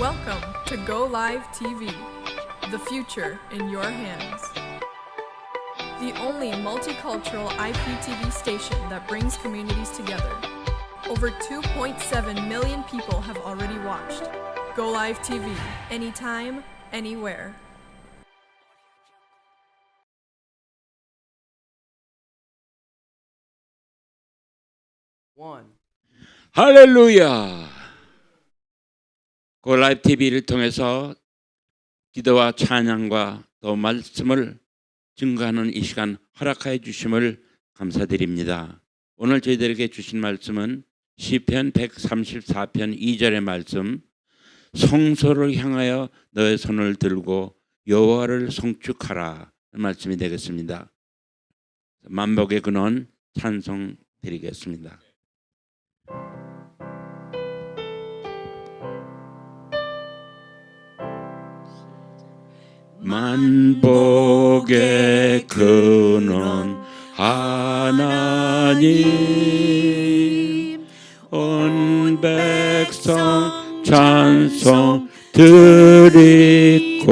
Welcome to Go Live TV, the future in your hands. The only multicultural IPTV station that brings communities together. Over 2.7 million people have already watched. Go Live TV, anytime, anywhere. 할렐루야! 고라이브 TV를 통해서 기도와 찬양과 또 말씀을 증거하는 이 시간 허락하여 주심을 감사드립니다. 오늘 저희들에게 주신 말씀은 시편 134편 2절의 말씀, 성소를 향하여 너의 손을 들고 여호와를 송축하라 말씀이 되겠습니다. 만복의 근원 찬송 드리겠습니다. 만복의 근원 하나님, 온 백성 찬송 드리고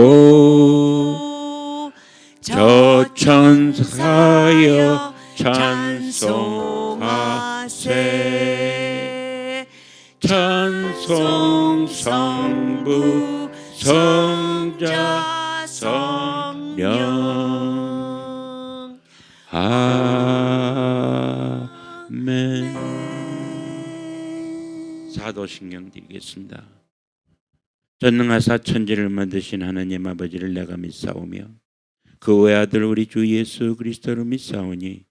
저 천사여 찬송하세. 찬송 성부 성자 성령. 아멘. 사도신경 드리겠습니다. 전능하사 천지를 만드신 하나님 아버지를 내가 믿사오며 그 외아들 우리 주 예수 그리스도를 믿사오니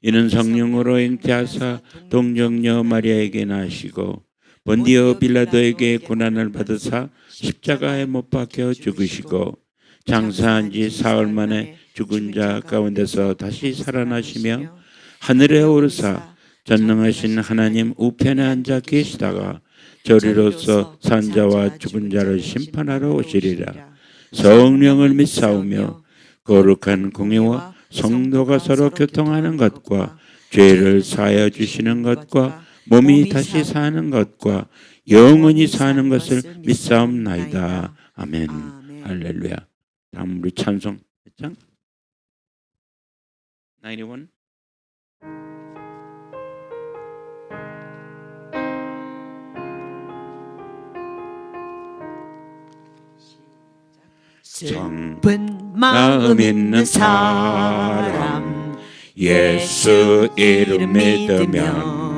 이는 성령으로 잉태하사 동정녀 마리아에게 나시고 본디오 빌라도에게 고난을 받으사 십자가에 못 박혀 죽으시고 장사한 지 사흘 만에 죽은 자 가운데서 다시 살아나시며 하늘에 오르사 전능하신 하나님 우편에 앉아 계시다가 저리로서 산자와 죽은 자를 심판하러 오시리라. 성령을 믿사오며 거룩한 공의와 성도가 서로 교통하는 것과 죄를 사하여 주시는 것과 몸이 다시 사는 것과 영원히 사는 것을 믿사옵나이다. 아멘. 할렐루야. 다음 우리 찬송 몇 장? 91. 슬픈 마음 있는 사람 예수 이름 믿으면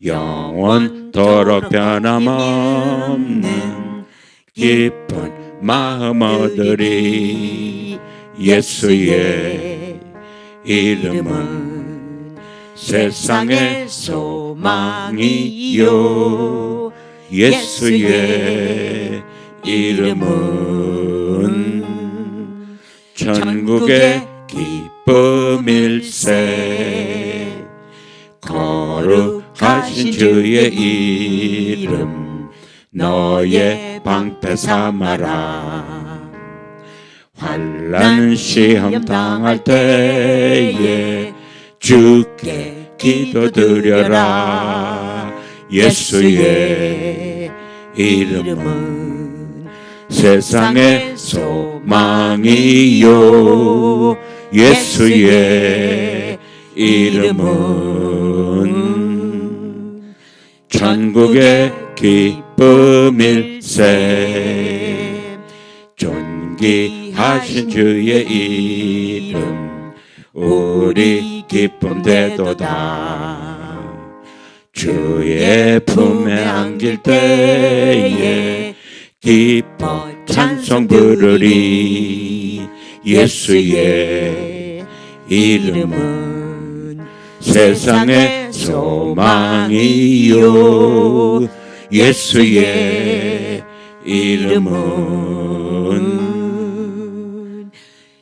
영원토록 변함없는 기쁜 마음 얻으리. 예수의 이름은 세상의 소망이요. 예수의 이름은 천국의 기쁨일세. 거룩하신 주의 이름 너의 방패 삼아라. 환난 시험 당할 때에 주께 기도드려라. 예수의 이름은 세상의 소망이요. 예수의 이름은 천국의 기쁨일세. 존귀하신 주의 이름 우리 기쁨 되도다. 주의 품에 안길 때에 기뻐 찬송 부르리. 예수의 이름은 세상의 소망이요. 예수의 이름은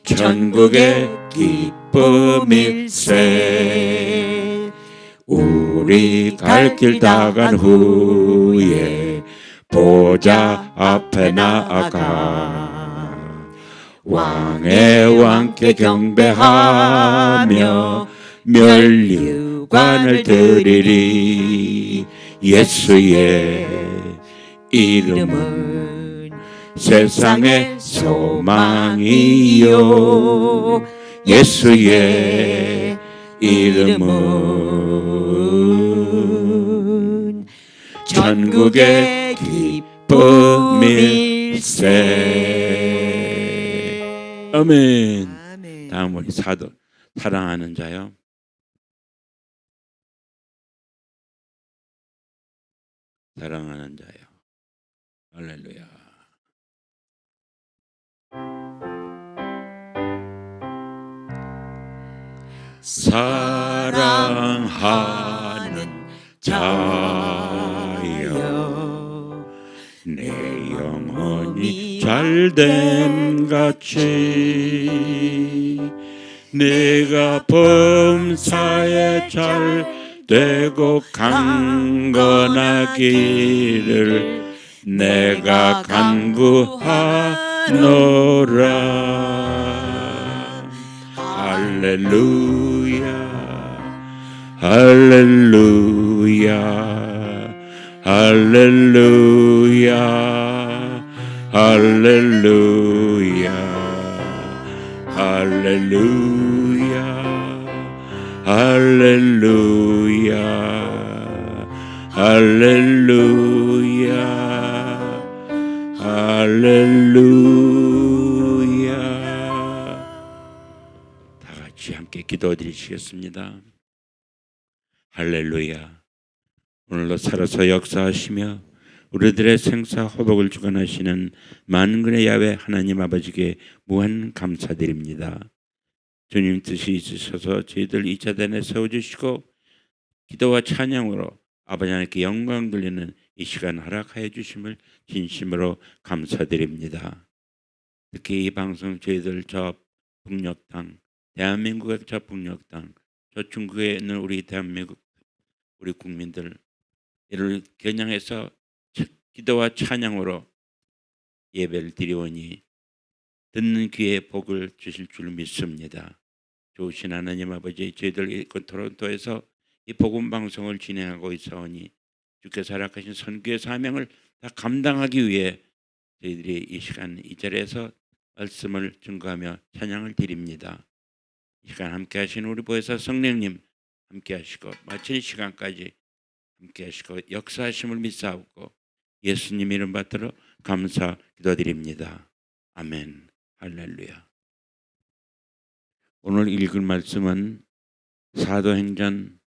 천국의 기쁨일세. 우리 갈 길 다 간 후에 보좌 앞에 나아가 왕의 왕께 경배하며 면류관을 드리리. 예수의 이름은 세상의 소망이요 예수의 이름은 전국의 기쁨일세. 아멘. 아멘. 다음 우리 사도 사랑하는 자요. 사랑하는 자요. 할렐루야. 사랑하는 자여 내 영혼이 잘됨 같이 내가 범사에 잘 되고 강건하기를 내가 간구하노라. 할렐루야 할렐루야 할렐루야 할렐루야 할렐루야 할렐루야 할렐루야 할렐루야. 다 같이 함께 기도드리시겠습니다. 할렐루야. 오늘도 살아서 역사하시며 우리들의 생사 호복을 주관하시는 만군의 야훼 하나님 아버지께 무한 감사드립니다. 주님 뜻이 있으셔서 저희들 이 자단에 세워주시고 기도와 찬양으로 아버지 하나님께 영광 돌리는 이 시간 허락하여 주심을 진심으로 감사드립니다. 특히 이 방송 저희들 저 북녘 땅, 대한민국의 저 북녘 땅, 저 중국에 있는 우리 대한민국 우리 국민들 이를 겨냥해서 기도와 찬양으로 예배를 드리오니 듣는 귀에 복을 주실 줄 믿습니다. 좋으신 하나님 아버지, 저희들 이 토론토에서 이 복음 방송을 진행하고 있사오니 주께서 허락하신 선교의 사명을 다 감당하기 위해 저희들이 이 시간 이 자리에서 말씀을 증거하며 찬양을 드립니다. 이 시간 함께 하신 우리 보혜사 성령님 함께 하시고 마칠 시간까지 함께 하시고 역사하심을 믿사옵고 예수님 이름 받들어 감사 기도드립니다. 아멘. 할렐루야. 오늘 읽을 말씀은 사도행전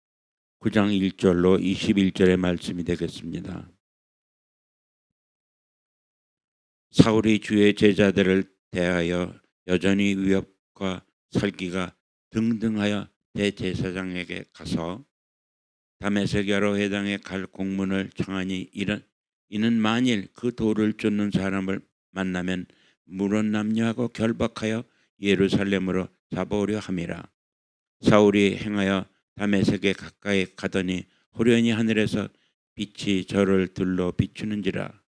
9장 1절로 21절의 말씀이 되겠습니다. 사울이 주의 제자들을 대하여 여전히 위협과 살기가 등등하여 대제사장에게 가서 다메섹야로 회당에 갈 공문을 청하니 이는 만일 그 돌을 쫓는 사람을 만나면 물은 남녀하고 결박하여 예루살렘으로 잡아오려 함이라. 사울이 행하여 다메섹에 가까이 가더니 호련히 하늘에서 빛이 저를 둘러 비추는지라.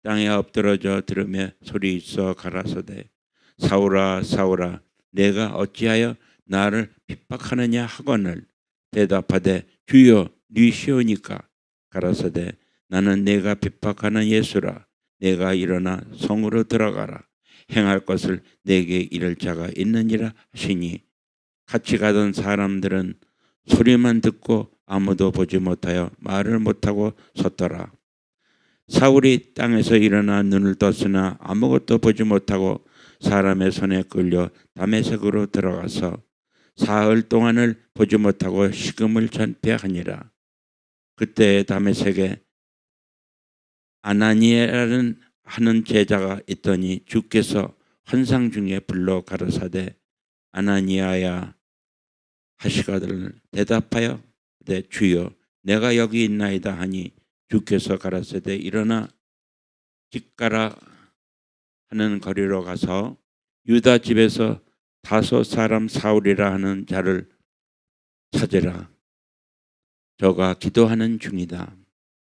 땅에 엎드러져 들으며 소리 있어 가라사대 사울아 사울아 내가 어찌하여 나를 핍박하느냐 하거늘 대답하되 주여 니시오니까 가라사대 나는 내가 핍박하는 예수라. 내가 일어나 성으로 들어가라. 행할 것을 내게 이를 자가 있느니라 하시니 같이 가던 사람들은 소리만 듣고 아무도 보지 못하여 말을 못하고 섰더라. 사울이 땅에서 일어나 눈을 떴으나 아무것도 보지 못하고 사람의 손에 끌려 다메섹으로 들어가서 사흘 동안을 보지 못하고 식음을 전폐하니라. 그때 다메섹에 아나니아라는 하는 제자가 있더니 주께서 환상 중에 불러 가라사대 아나니아야 하시거늘 대답하여 주여 내가 여기 있나이다 하니 주께서 가라사대 일어나 집가라 하는 거리로 가서 유다 집에서 다소 사람 사울이라 하는 자를 찾으라. 저가 기도하는 중이다.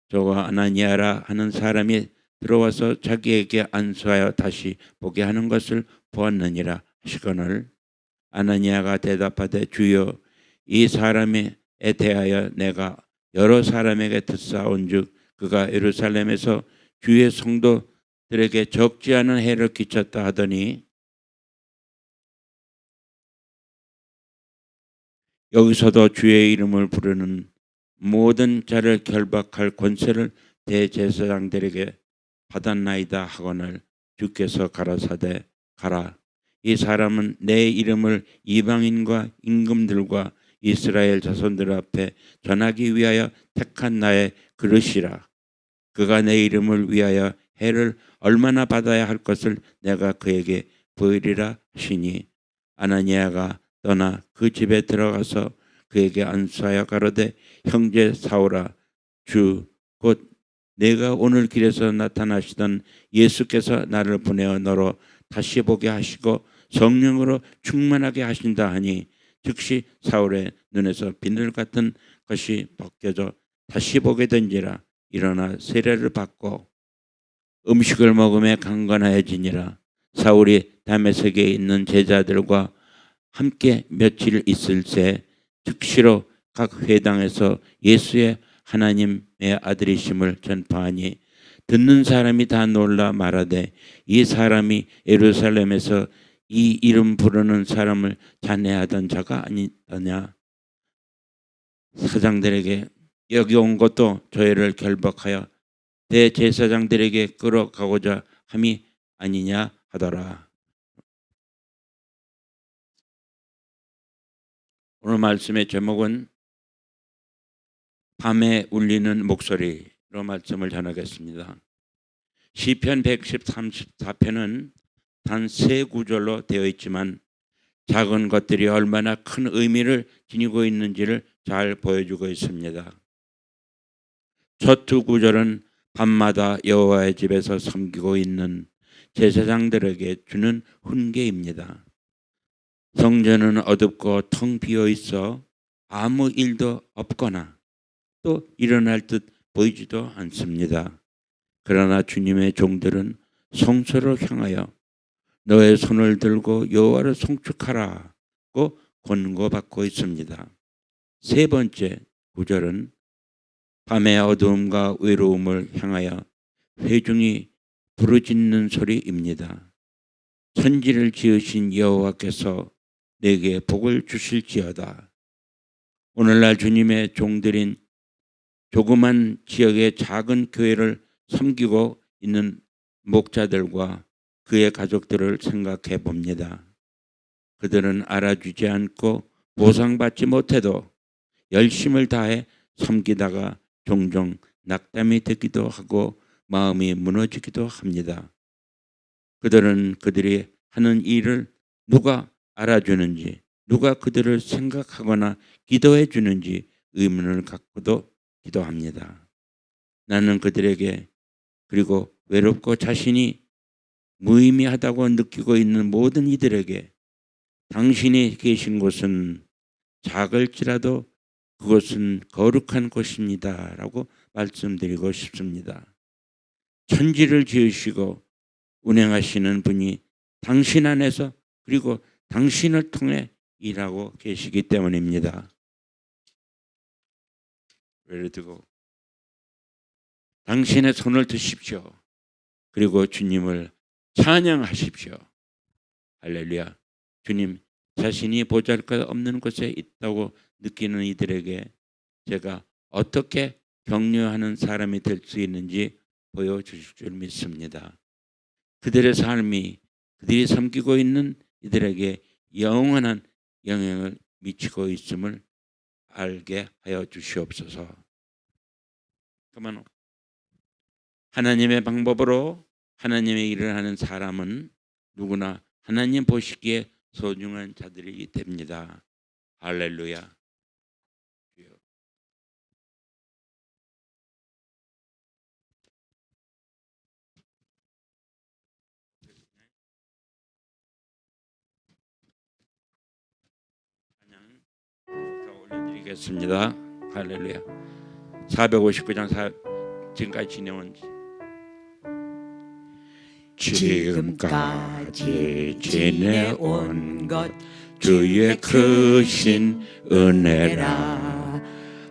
저가 아나니아라 하는 사람이 들어와서 자기에게 안수하여 다시 보게 하는 것을 보았느니라 하시거늘 아나니아가 대답하되 주여 이 사람에 대하여 내가 여러 사람에게 듣사온즉 그가 예루살렘에서 주의 성도들에게 적지 않은 해를 끼쳤다 하더니 여기서도 주의 이름을 부르는 모든 자를 결박할 권세를 대제사장들에게 받았나이다 하거늘 주께서 가라사대 가라. 이 사람은 내 이름을 이방인과 임금들과 이스라엘 자손들 앞에 전하기 위하여 택한 나의 그릇이라. 그가 내 이름을 위하여 해를 얼마나 받아야 할 것을 내가 그에게 보이리라 하시니 아나니아가 떠나 그 집에 들어가서 그에게 안수하여 가로되 형제 사울아 주 곧 내가 오늘 길에서 나타나시던 예수께서 나를 보내어 너로 다시 보게 하시고 성령으로 충만하게 하신다 하니 즉시 사울의 눈에서 비늘 같은 것이 벗겨져 다시 보게 된지라. 일어나 세례를 받고 음식을 먹음에 강건하여지니라. 사울이 다메섹에 있는 제자들과 함께 며칠 있을 새 즉시로 각 회당에서 예수의 하나님의 아들이심을 전파하니 듣는 사람이 다 놀라 말하되 이 사람이 예루살렘에서 이 이름 부르는 사람을 잔해하던 자가 아니더냐. 사장들에게 여기 온 것도 저희를 결박하여 대제사장들에게 끌어가고자 함이 아니냐 하더라. 오늘 말씀의 제목은 밤에 울리는 목소리로 말씀을 전하겠습니다. 시편 134편은 단 세 구절로 되어 있지만 작은 것들이 얼마나 큰 의미를 지니고 있는지를 잘 보여주고 있습니다. 첫 두 구절은 밤마다 여호와의 집에서 섬기고 있는 제사장들에게 주는 훈계입니다. 성전은 어둡고 텅 비어 있어 아무 일도 없거나 또 일어날 듯 보이지도 않습니다. 그러나 주님의 종들은 성소를 향하여 너의 손을 들고 여호와를 송축하라고 권고받고 있습니다. 세 번째 구절은 밤의 어두움과 외로움을 향하여 회중이 부르짖는 소리입니다. 천지를 지으신 여호와께서 내게 복을 주실지어다. 오늘날 주님의 종들인 조그만 지역의 작은 교회를 섬기고 있는 목자들과 그의 가족들을 생각해 봅니다. 그들은 알아주지 않고 보상받지 못해도 열심을 다해 섬기다가 종종 낙담이 되기도 하고 마음이 무너지기도 합니다. 그들은 그들이 하는 일을 누가 알아주는지, 누가 그들을 생각하거나 기도해 주는지 의문을 갖고도 기도합니다. 나는 그들에게 그리고 외롭고 자신이 무의미하다고 느끼고 있는 모든 이들에게 당신이 계신 곳은 작을지라도 그것은 거룩한 곳입니다 라고 말씀드리고 싶습니다. 천지를 지으시고 운행하시는 분이 당신 안에서 그리고 당신을 통해 일하고 계시기 때문입니다. 예를 들고 당신의 손을 드십시오. 그리고 주님을 찬양하십시오. 할렐루야. 주님 자신이 보잘것없는 곳에 있다고 느끼는 이들에게 제가 어떻게 격려하는 사람이 될 수 있는지 보여주실 줄 믿습니다. 그들의 삶이 그들이 섬기고 있는 이들에게 영원한 영향을 미치고 있음을 알게 하여 주시옵소서. 그러면 하나님의 방법으로 하나님의 일을 하는 사람은 누구나 하나님 보시기에 소중한 자들이 됩니다. 할렐루야. 올려드리겠습니다. 할렐루야. 459장 지금까지 지내온 지금까지 지내온 것 주의 크신 은혜라.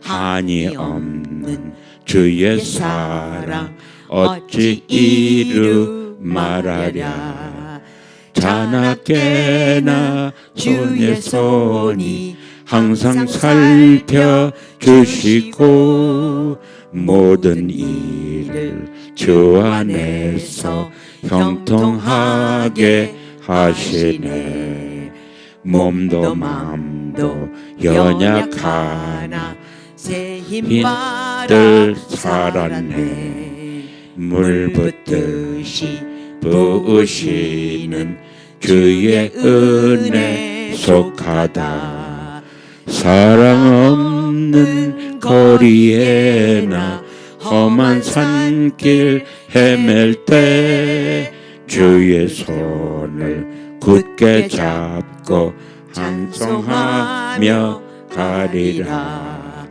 한이 없는 주의 사랑 어찌 이루 말하랴. 자나깨나 주의 손이 항상 살펴주시고 모든 일을 주 안에서 형통하게 하시네. 몸도 마음도 연약하나 새 힘들 살았네. 물 붓듯이 부으시는 주의 은혜 속하다. 사랑 없는 거리에나 험한 산길 헤맬 때 주의 손을 굳게 잡고 찬송하며 가리라.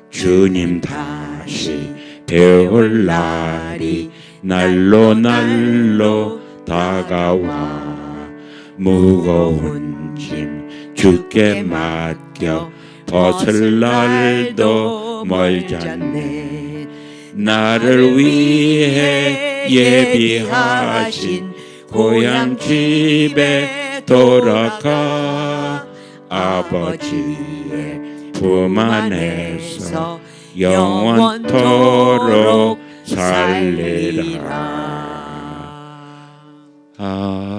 주님 다시 배울 날이 날로 날로 다가와. 무거운 짐 주께 맡겨 벗을 날도 멀잖네. 나를 위해 예비하신 고향 집에 돌아가 아버지의 품 안에서 영원토록 살리라. 아멘.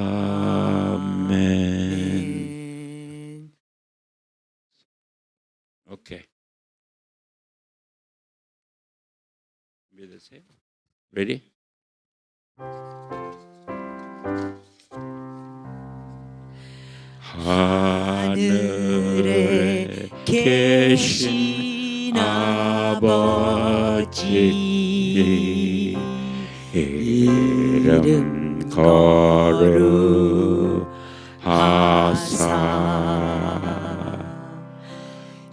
오케이. 믿으세요? Ready? 하늘에 계신 아버지 이름 거룩하사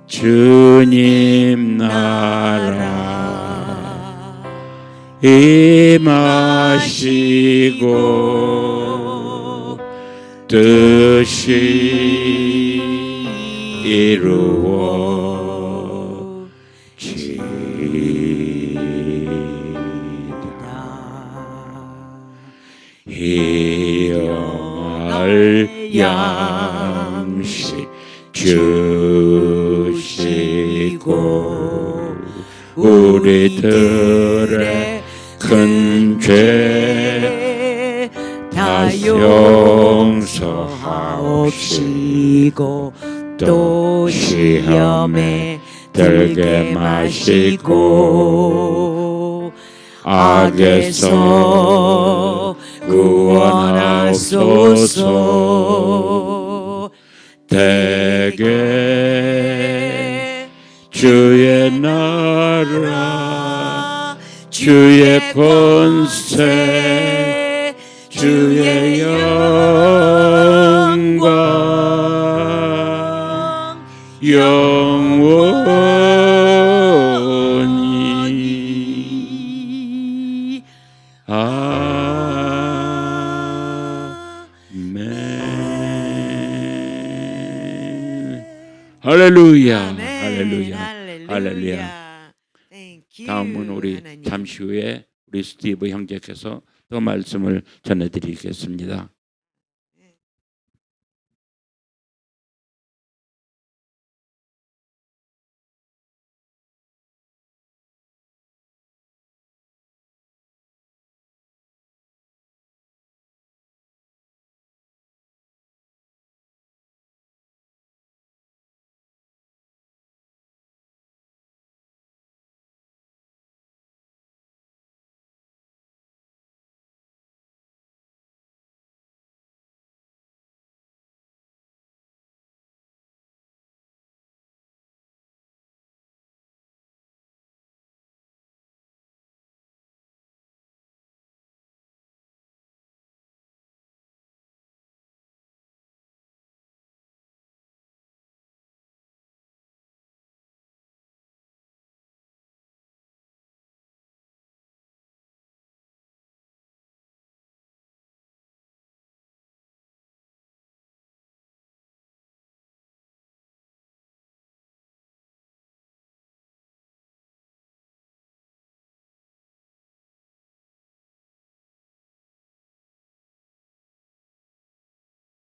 주님 나라 임하시고 뜻이 이루어지다. 일용할 양식 주시고 우리들의 큰 죄 다 용서하옵시고 또 시험에 들게 마시고 악에서 구원하소서. 대개 주의 나라 주의 권세 주의 영광 영원히 아멘. 할렐루야. 할렐루야. 할렐루야. 다음은 우리 잠시 후에 우리 스티브 형제께서 더 말씀을 전해드리겠습니다.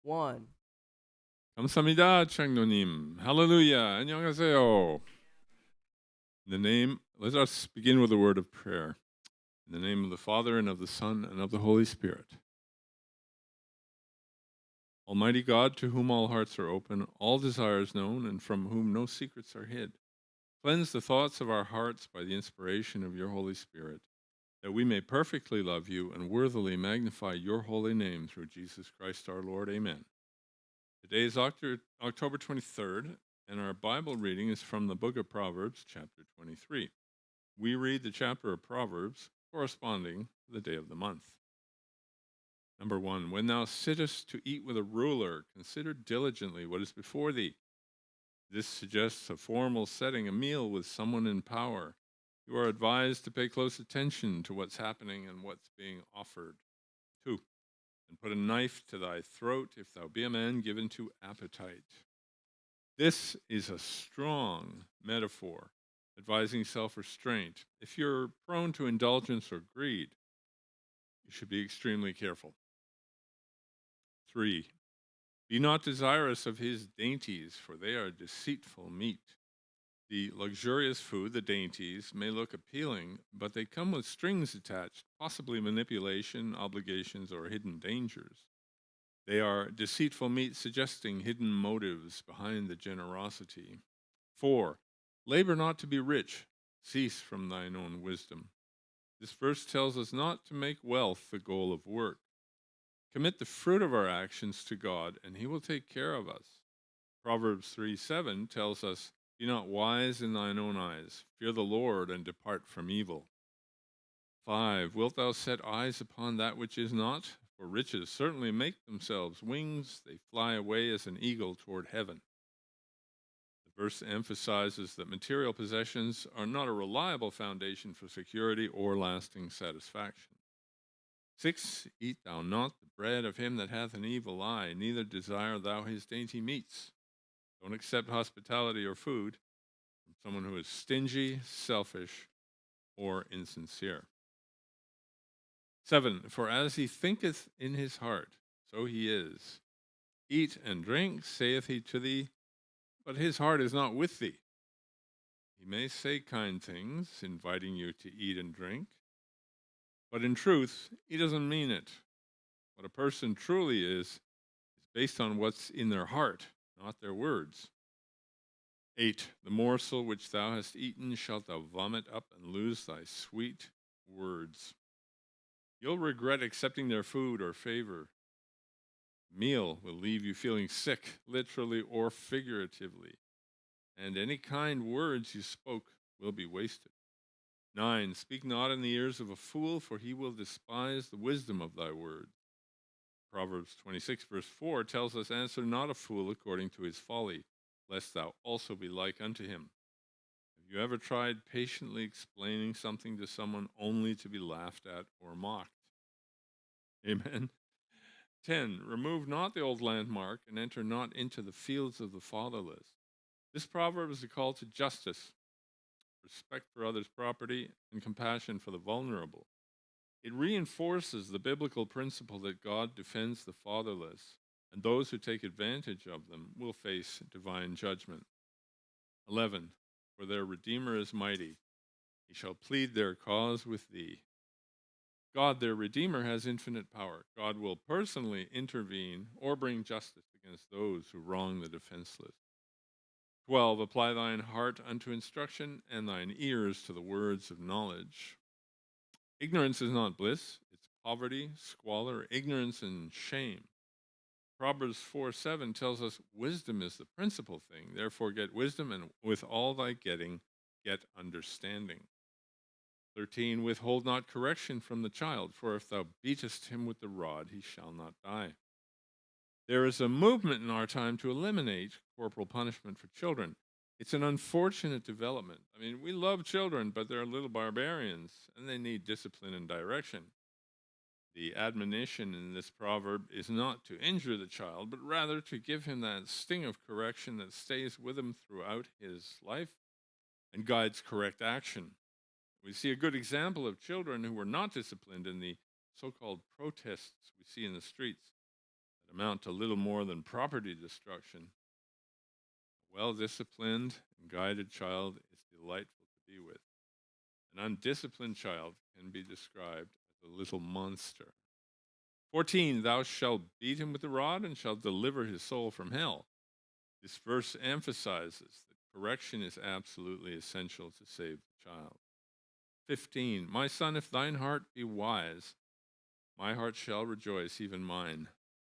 1. 감사합니다, 장로님. Hallelujah. 안녕하세요. Let us begin with a word of prayer. In the name of the Father, and of the Son, and of the Holy Spirit. Almighty God, to whom all hearts are open, all desires known, and from whom no secrets are hid, cleanse the thoughts of our hearts by the inspiration of your Holy Spirit, that we may perfectly love you and worthily magnify your holy name through Jesus Christ our Lord. Amen. Today is October 23rd, and our Bible reading is from the book of Proverbs, chapter 23. We read the chapter of Proverbs corresponding to the day of the month. Number 1, when thou sittest to eat with a ruler, consider diligently what is before thee. This suggests a formal setting a meal with someone in power. You are advised to pay close attention to what's happening and what's being offered. 2, and put a knife to thy throat if thou be a man given to appetite. This is a strong metaphor advising self-restraint. If you're prone to indulgence or greed, you should be extremely careful. 3, be not desirous of his dainties, for they are deceitful meat. The luxurious food, the dainties, may look appealing, but they come with strings attached, possibly manipulation, obligations, or hidden dangers. They are deceitful meat, suggesting hidden motives behind the generosity. 4, labor not to be rich, cease from thine own wisdom. This verse tells us not to make wealth the goal of work. Commit the fruit of our actions to God, and he will take care of us. Proverbs 3:7 tells us, be not wise in thine own eyes. Fear the Lord and depart from evil. 5, wilt thou set eyes upon that which is not? For riches certainly make themselves wings. They fly away as an eagle toward heaven. The verse emphasizes that material possessions are not a reliable foundation for security or lasting satisfaction. 6, eat thou not the bread of him that hath an evil eye, neither desire thou his dainty meats. Don't accept hospitality or food from someone who is stingy, selfish, or insincere. 7, for as he thinketh in his heart, so he is. Eat and drink, saith he to thee, but his heart is not with thee. He may say kind things, inviting you to eat and drink, but in truth, he doesn't mean it. What a person truly is based on what's in their heart, not their words. 8, the morsel which thou hast eaten shalt thou vomit up and lose thy sweet words. You'll regret accepting their food or favor. Meal will leave you feeling sick, literally or figuratively, and any kind words you spoke will be wasted. 9, speak not in the ears of a fool, for he will despise the wisdom of thy words. Proverbs 26, verse 4 tells us, answer not a fool according to his folly, lest thou also be like unto him. Have you ever tried patiently explaining something to someone only to be laughed at or mocked? Amen. 10, remove not the old landmark and enter not into the fields of the fatherless. This proverb is a call to justice, respect for others' property, and compassion for the vulnerable. It reinforces the biblical principle that God defends the fatherless, and those who take advantage of them will face divine judgment. 11, for their Redeemer is mighty. He shall plead their cause with thee. God, their Redeemer, has infinite power. God will personally intervene or bring justice against those who wrong the defenseless. 12, apply thine heart unto instruction and thine ears to the words of knowledge. Ignorance is not bliss, it's poverty, squalor, ignorance, and shame. Proverbs 4:7 tells us wisdom is the principal thing. Therefore get wisdom, and with all thy getting, get understanding. 13, withhold not correction from the child, for if thou beatest him with the rod, he shall not die. There is a movement in our time to eliminate corporal punishment for children. It's an unfortunate development. I mean, we love children, but they're little barbarians, and they need discipline and direction. The admonition in this proverb is not to injure the child, but rather to give him that sting of correction that stays with him throughout his life and guides correct action. We see a good example of children who were not disciplined in the so-called protests we see in the streets. amount to little more than property destruction. A well-disciplined and guided child is delightful to be with. An undisciplined child can be described as a little monster. 14, thou shalt beat him with the rod and shalt deliver his soul from hell. This verse emphasizes that correction is absolutely essential to save the child. 15, my son, if thine heart be wise, my heart shall rejoice, even mine.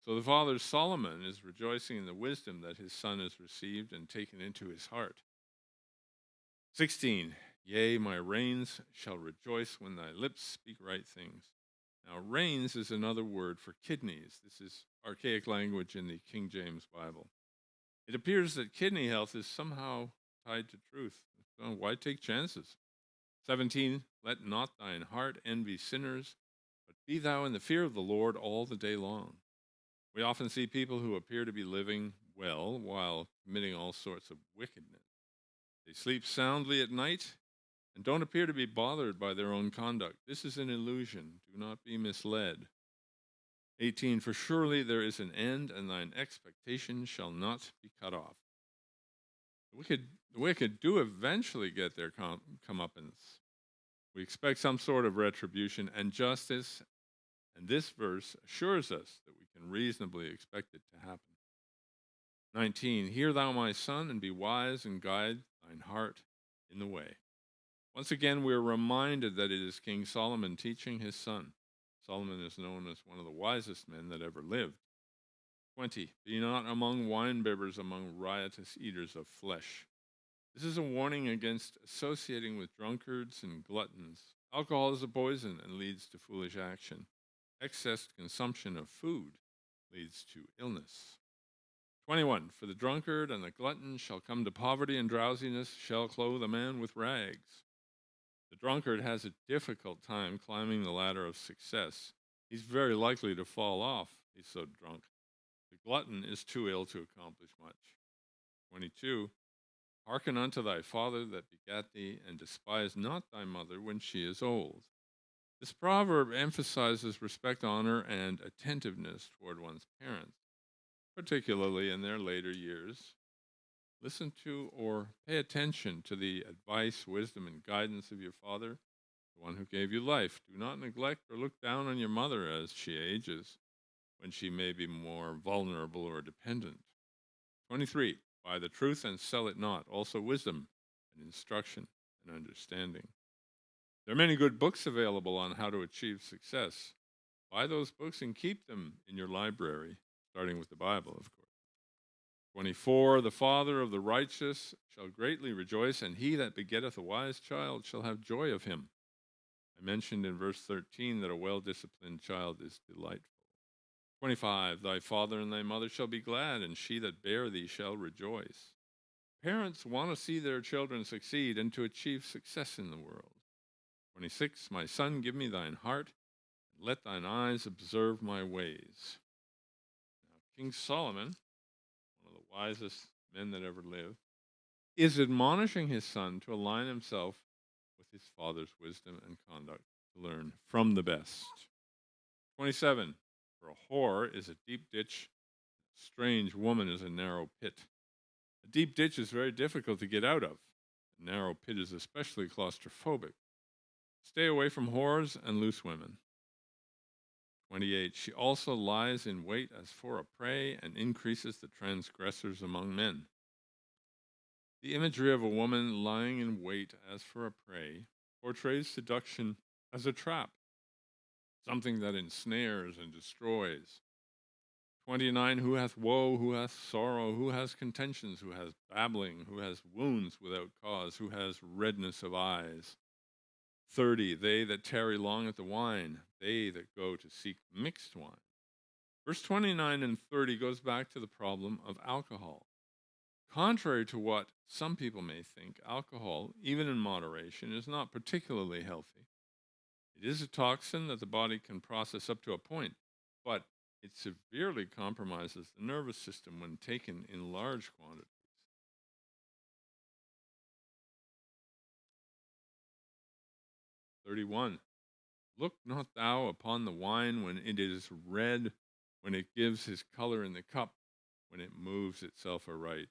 So the father Solomon is rejoicing in the wisdom that his son has received and taken into his heart. 16, yea, my reins shall rejoice when thy lips speak right things. Now, reins is another word for kidneys. This is archaic language in the King James Bible. It appears that kidney health is somehow tied to truth. So why take chances? 17, let not thine heart envy sinners, but be thou in the fear of the Lord all the day long. We often see people who appear to be living well while committing all sorts of wickedness. They sleep soundly at night and don't appear to be bothered by their own conduct. This is an illusion. Do not be misled. 18, for surely there is an end, and thine expectation shall not be cut off. The wicked do eventually get their comeuppance. We expect some sort of retribution and justice, and this verse assures us that we can reasonably expect it to happen. 19, hear thou, my son, and be wise, and guide thine heart in the way. Once again, we are reminded that it is King Solomon teaching his son. Solomon is known as one of the wisest men that ever lived. 20, be not among winebibbers, among riotous eaters of flesh. This is a warning against associating with drunkards and gluttons. Alcohol is a poison and leads to foolish action. Excess consumption of food leads to illness. 21, for the drunkard and the glutton shall come to poverty, and drowsiness shall clothe a man with rags. The drunkard has a difficult time climbing the ladder of success. He's very likely to fall off. He's so drunk. The glutton is too ill to accomplish much. 22, hearken unto thy father that begat thee, and despise not thy mother when she is old. This proverb emphasizes respect, honor, and attentiveness toward one's parents, particularly in their later years. Listen to or pay attention to the advice, wisdom, and guidance of your father, the one who gave you life. Do not neglect or look down on your mother as she ages, when she may be more vulnerable or dependent. 23, buy the truth and sell it not, also wisdom and instruction and understanding. There are many good books available on how to achieve success. Buy those books and keep them in your library, starting with the Bible, of course. 24, the father of the righteous shall greatly rejoice, and he that begetteth a wise child shall have joy of him. I mentioned in verse 13 that a well-disciplined child is delightful. 25, thy father and thy mother shall be glad, and she that bare thee shall rejoice. Parents want to see their children succeed and to achieve success in the world. 26, my son, give me thine heart, and let thine eyes observe my ways. Now, King Solomon, one of the wisest men that ever lived, is admonishing his son to align himself with his father's wisdom and conduct, to learn from the best. 27, for a whore is a deep ditch, a strange woman is a narrow pit. A deep ditch is very difficult to get out of. A narrow pit is especially claustrophobic. Stay away from whores and loose women. 28, she also lies in wait as for a prey and increases the transgressors among men. The imagery of a woman lying in wait as for a prey portrays seduction as a trap, something that ensnares and destroys. 29, who hath woe, who hath sorrow, who has contentions, who has babbling, who has wounds without cause, who has redness of eyes. 30, they that tarry long at the wine, they that go to seek mixed wine. Verse 29 and 30 goes back to the problem of alcohol. Contrary to what some people may think, alcohol, even in moderation, is not particularly healthy. It is a toxin that the body can process up to a point, but it severely compromises the nervous system when taken in large quantities. 31, look not thou upon the wine when it is red, when it gives his color in the cup, when it moves itself aright.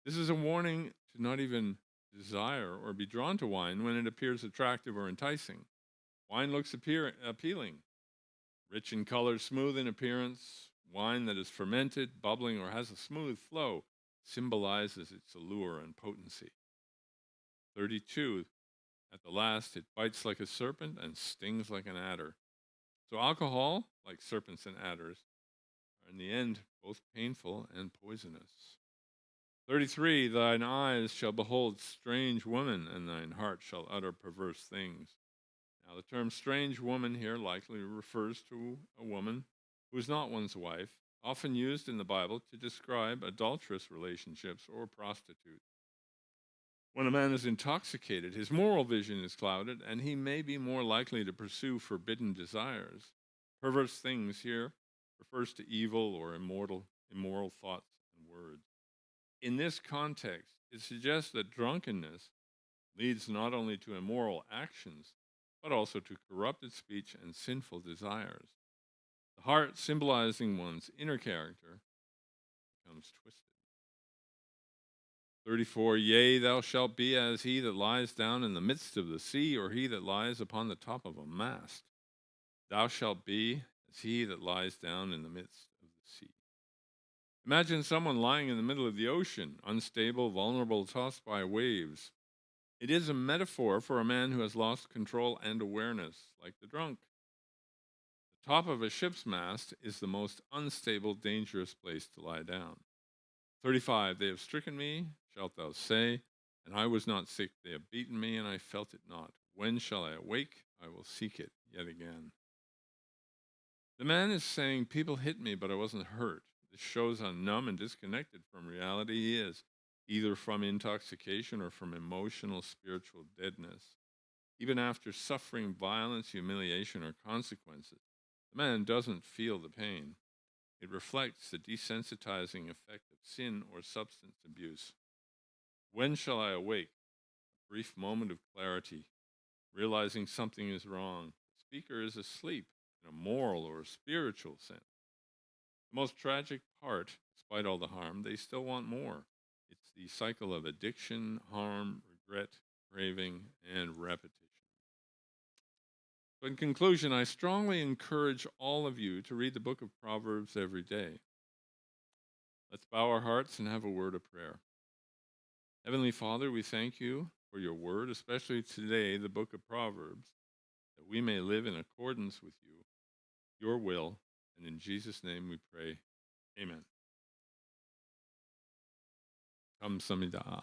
This is a warning to not even desire or be drawn to wine when it appears attractive or enticing. Wine looks appealing, rich in color, smooth in appearance. Wine that is fermented, bubbling, or has a smooth flow symbolizes its allure and potency. 32, at the last, it bites like a serpent and stings like an adder. So alcohol, like serpents and adders, are in the end both painful and poisonous. 33, thine eyes shall behold strange women, and thine heart shall utter perverse things. Now, the term strange woman here likely refers to a woman who is not one's wife, often used in the Bible to describe adulterous relationships or prostitutes. When a man is intoxicated, his moral vision is clouded, and he may be more likely to pursue forbidden desires. Perverse things here refers to evil or immoral thoughts and words. In this context, it suggests that drunkenness leads not only to immoral actions, but also to corrupted speech and sinful desires. The heart, symbolizing one's inner character, becomes twisted. 34, yea, thou shalt be as he that lies down in the midst of the sea, or he that lies upon the top of a mast. Thou shalt be as he that lies down in the midst of the sea. Imagine someone lying in the middle of the ocean, unstable, vulnerable, tossed by waves. It is a metaphor for a man who has lost control and awareness, like the drunk. The top of a ship's mast is the most unstable, dangerous place to lie down. 35, they have stricken me, shalt thou say, and I was not sick. They have beaten me, and I felt it not. When shall I awake? I will seek it yet again. The man is saying, people hit me, but I wasn't hurt. This shows how numb and disconnected from reality he is, either from intoxication or from emotional, spiritual deadness. Even after suffering violence, humiliation, or consequences, the man doesn't feel the pain. It reflects the desensitizing effect of sin or substance abuse. When shall I awake? A brief moment of clarity, realizing something is wrong. The speaker is asleep in a moral or spiritual sense. The most tragic part, despite all the harm, they still want more. It's the cycle of addiction, harm, regret, craving, and repetition. So in conclusion, I strongly encourage all of you to read the book of Proverbs every day. Let's bow our hearts and have a word of prayer. Heavenly Father, we thank you for your word, especially today, the book of Proverbs, that we may live in accordance with you, your will, and in Jesus' name we pray. Amen. Kamsamida.